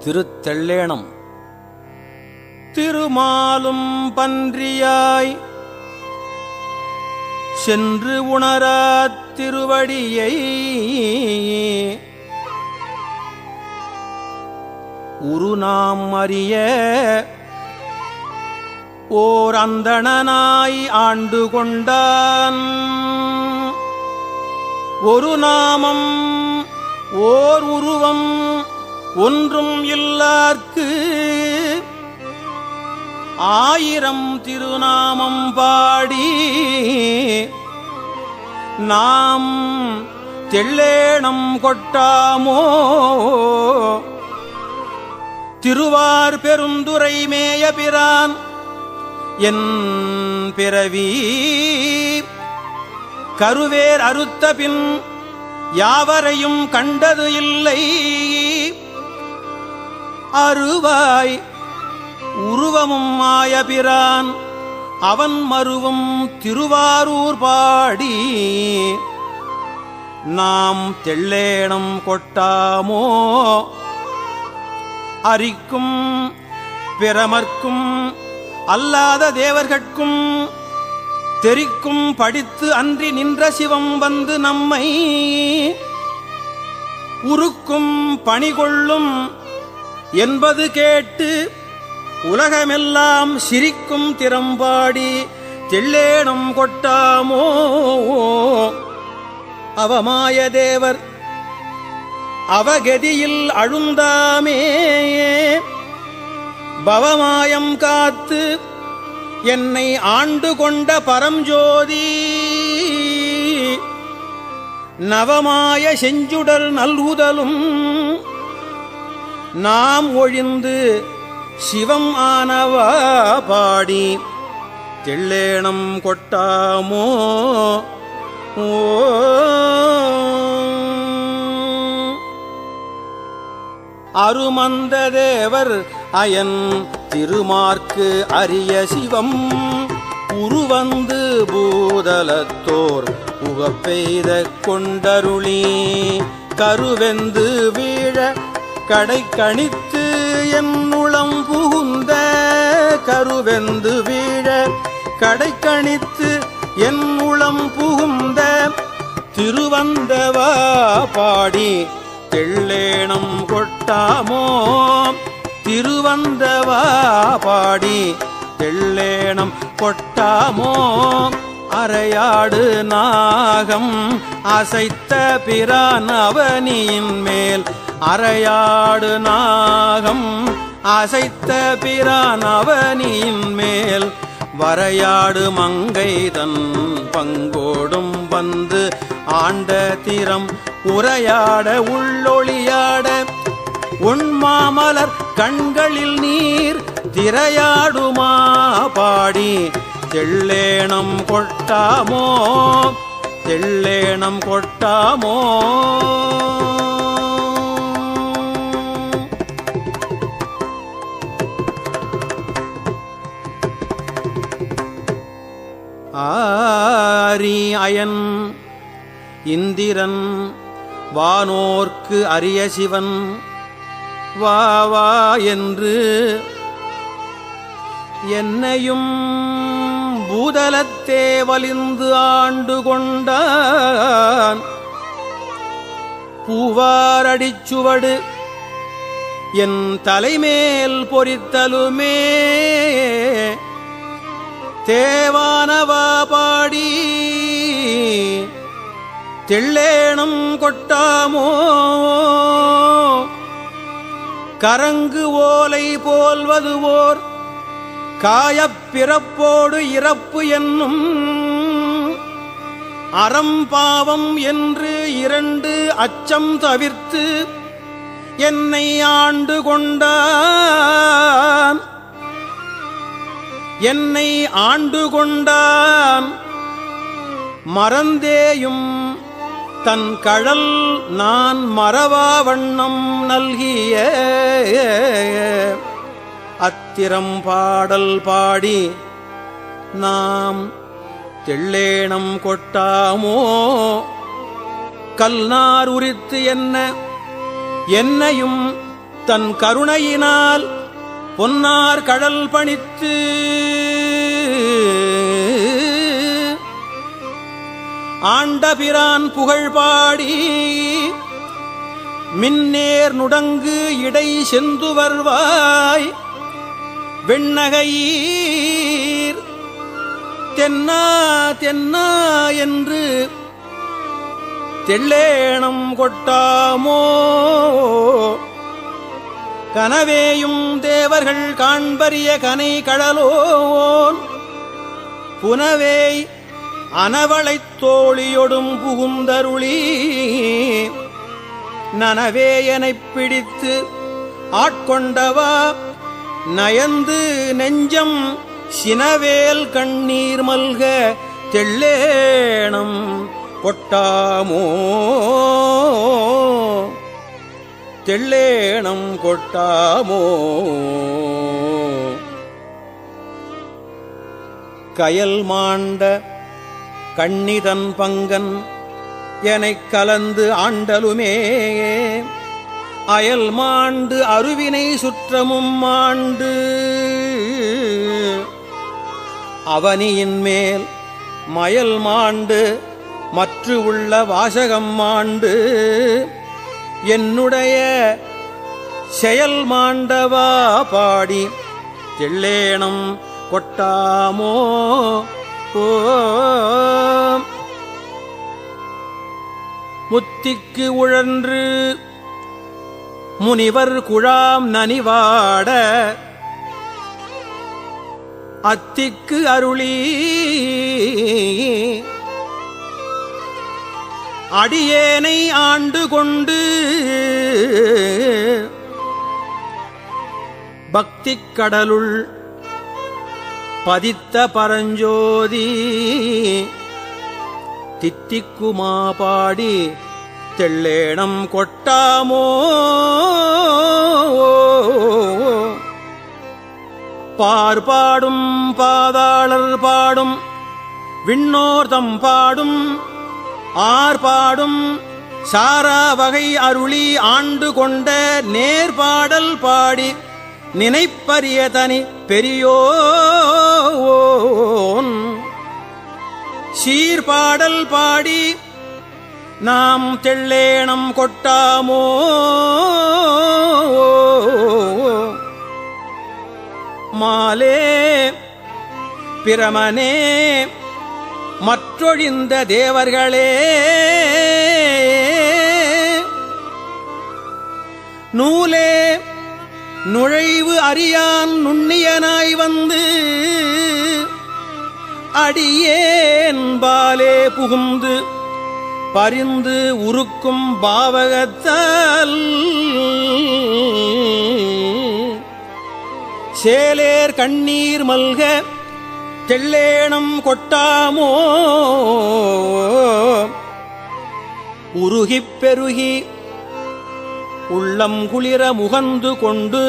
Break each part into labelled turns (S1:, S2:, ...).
S1: திருத்தெள்ளேணம். திருமாலும் பன்றியாய் சென்று உணராத் திருவடியை உருநாம் அறிய ஓர் அந்தணனாய் ஆண்டு கொண்டான். ஒரு நாமம் ஓர் உருவம் ஒன்றும் இல்லார்க்கு ஆயிரம் திருநாமம் பாடி நாம் தெள்ளேணம் கொட்டாமோ. திருவார் பெருந்துரை மேய பிரான் என் பிறவி கருவேர் அறுத்த பின் யாவரையும் கண்டது இல்லை. அருவாய் உருவமும் மாயபிரான் அவன் மருவும் திருவாரூர் பாடி நாம் தெள்ளேணம் கொட்டாமோ. அரிக்கும் பிரமர்க்கும் அல்லாத தேவர்கட்கும் தெரிக்கும் படித்து அன்றி நின்ற சிவம் வந்து நம்மை உருக்கும் பணிகொள்ளும் என்பது கேட்டு உலகமெல்லாம் சிரிக்கும் திறம்பாடி தெள்ளேணம் கொட்டாமோ. அவமாய தேவர் அவகதியில் அழுந்தாமே பவமாயம் காத்து என்னை ஆண்டு கொண்ட பரஞ்சோதி நவமாய செஞ்சுடல் நல்குதலும் நாம் ஒழிந்து சிவம் ஆனவா பாடி தெள்ளேணம் கொட்டாமோ. அருமந்த தேவர் அயன் திருமார்க்கு அரிய சிவம் உருவந்து பூதலத்தோர் புகப்பெய்த கொண்டருளி கருவெந்து வீழ கடை கணித்து என்னுளம் புகுந்த கருவெந்து வீழ கடை கணித்து என்னுளம் புகுந்த திருவந்தவா பாடி தெள்ளேணம் கொட்டாமோ. திருவந்தவா பாடி தெள்ளேணம் கொட்டாமோ. அரையாடு நாகம் அசைத்த பிரான் அவனியின் மேல் அரையாடு நாகம் அசைத்த பிரான் அவனியின் மேல் வரையாடு மங்கைதன் பங்கோடும் வந்து ஆண்ட திறம் உரையாட உள்ளொளியாட உண்மாமலர் கண்களில் நீர் திரையாடுமா பாடி தெள்ளேணம் கொட்டாமோ. தெள்ளேணம் கொட்டாமோ. ஆரி அயன் இந்திரன் வானோர்க்கு அரிய சிவன் வா வா என்று என்னையும் பூதலத்தே வலிந்து ஆண்டு கொண்டான். பூவாரடிச்சுவடு என் தலைமேல் பொறித்தலுமே தேவானவா பாடி தெள்ளேணம் கொட்டாமோ. கரங்கு ஓலை போல்வதுவோர் காயப்பிறப்போடு இறப்பு என்னும் அறம்பாவம் என்று இரண்டு அச்சம் தவிர்த்து என்னை ஆண்டு கொண்டான். என்னை ஆண்டு கொண்டான் மறந்தேயும் தன் கழல் நான் மறவா வண்ணம் நல்கிய அத்திரம் பாடல் பாடி நாம் தெள்ளேணம் கொட்டாமோ. கல்நார் உரித்து என்னையும் தன் கருணையினால் பொன்னார் கடல் பணித்து ஆண்டபிரான் புகழ்பாடி மின்னேர் நுடங்கு இடை செந்து வருவாய் வெண்ணகையீர் தென்னா தென்னா என்று தெள்ளேணம் கொட்டாமோ கனவேயும் தேவர்கள் காண்பரிய கனை கடலோன் புனவேய் அனவளைத் தோழியொடும் புகுந்தருளி நனவேயனைப் பிடித்து ஆட்கொண்டவா நயந்து நெஞ்சம் சினவேல் கண்ணீர் மல்க தெள்ளேணம் கொட்டாமோ தெள்ளேணம் கொட்டாமோ கயல் மாண்ட கண்ணிதன் பங்கன் எனக் கலந்து ஆண்டலுமே அயல் மாண்டு அருவினை சுற்றமும் மாண்டு அவனியின் மேல் மயல் மாண்டு மற்று உள்ள வாசகம் மாண்டு என்னுடைய செயல் மாண்டவா பாடி தெள்ளேணம் கொட்டாமோ முத்திக்கு உழன்று முனிவர் குழாம் நனிவாட அத்திக்கு அருளி அடியேனை ஆண்டு கொண்டு பக்திக் கடலுள் பதித்த பரஞ்சோதி தித்திக்குமா பாடி தெள்ளேணம் கொட்டாமோ பார்பாடும் பாதாளர் பாடும் விண்ணோர்தம் பாடும் ஆர்பாடும் சாரா வகை அருளி ஆண்டு கொண்ட நேர்பாடல் பாடி நினைப்பரிய தனி பெரியோன் சீர்பாடல் பாடி நாம் தெள்ளேணம் கொட்டாமோ மாலே பிரமனே மற்றொழிந்த தேவர்களே நூலே நுழைவு அறியான் நுண்ணியனாய் வந்து அடியேன்பாலே புகுந்து பரிந்து உருக்கும் பாவகத்தால் சேலேர் கண்ணீர் மல்க தெள்ளேணம் கொட்டாமோ உருகிப் பெருகி உள்ளம் குளிர முகந்து கொண்டு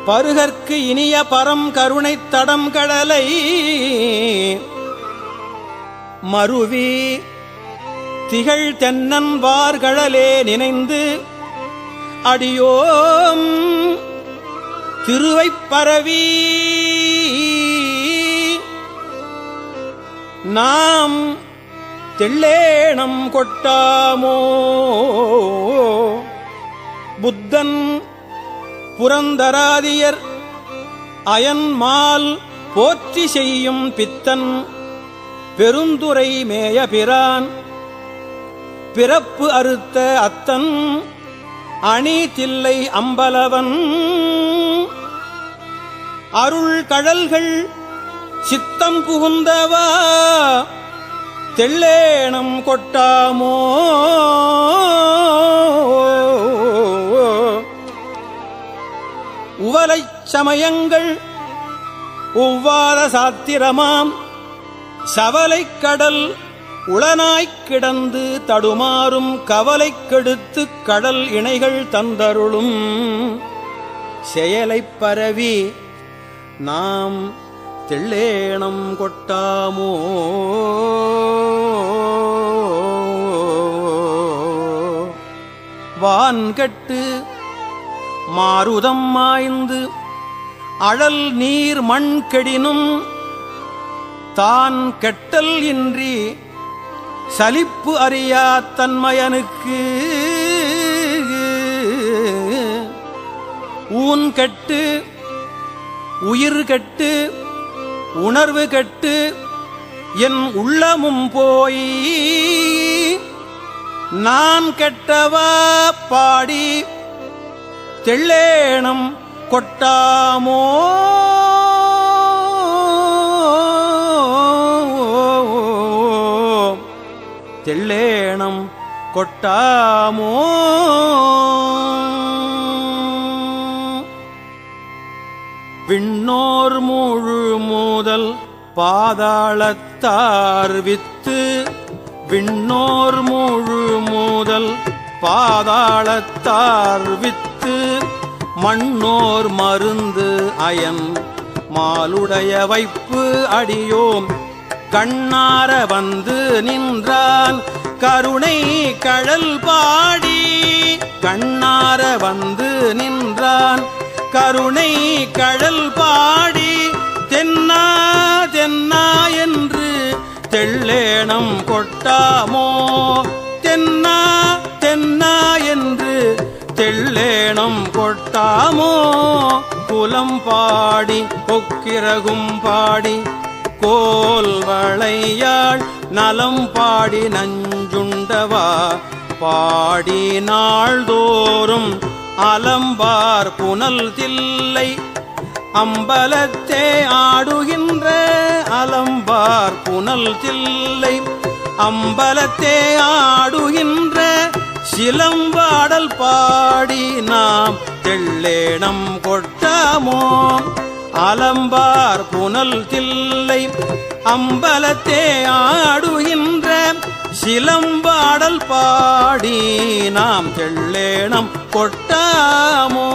S1: பருகற்கு இனிய பரம் கருணைத் தடம் கடலை மருவி திகழ் தென்னன் வார்கழலே நினைந்து அடியோம் திருவைப் பரவி நாம் தெள்ளேணம் கொட்டாமோ புத்தன் புரந்தராதியர் அயன்மால் போற்றி செய்யும் பித்தன் பெருந்துரை மேயபிரான் பிறப்பு அறுத்த அத்தன் அணி தில்லை அம்பலவன் அருள் கடல்கள் சித்தம் புகுந்தவா தெள்ளேணம் கொட்டாமோ உவலைச் சமயங்கள் ஒவ்வாத சாத்திரமாம் சவலைக் கடல் உளனாய்க் கிடந்து தடுமாறும் கவலைக் கெடுத்து கடல் இணைகள் தந்தருளும் செயலைப் பரவி நாம் தெள்ளேணம் கொட்டாமோ வான்கட்டு மாருதம் மாய்ந்து அழல் நீர் மண் கெடினும் தான் கெட்டல் இன்றி சலிப்பு அறியா தன்மையனுக்கு ஊன் கெட்டு உயிர் கெட்டு உணர்வு கெட்டு என் உள்ளமும் போய் நான் கெட்டவா பாடி தெள்ளேணம் கொட்டாமோ தெள்ளேணம் கொட்டாமோ விண்ணோர் முழு மூதல் பாதாளத்தார் வித்து விண்ணோர் முழு மூதல் பாதாளத்தார் வித்து மண்ணோர் மருந்து அயன் மாலுடைய வைப்பு அடியோம் கண்ணார வந்து நின்றான் கருணை கழல் பாடி கண்ணார வந்து நின்றான் கருணை கழல் பாடி தென்னா தென்னா என்று தெள்ளேணம் கொட்டாமோ தென்னா தென்னா என்று தெள்ளேணம் கொட்டாமோ குலம் பாடி கொக்கிரகும் பாடி கோல் வளையாள் நலம் பாடி நஞ்சுண்டவா பாடி நாள்தோறும் அலம்பார் புனல் தில்லை அம்பலத்தே ஆடுகின்ற அலம்பார் புனல் தில்லை அம்பலத்தே ஆடுகின்ற சிலம்பாடல் பாடி நாம் தெள்ளேணம் கொட்டாமோ அலம்பார் புனல் தில்லை அம்பலத்தே ஆடுகின்ற சிலம்பாடல் பாடி நாம் தெள்ளேணம் கொட்டாமோ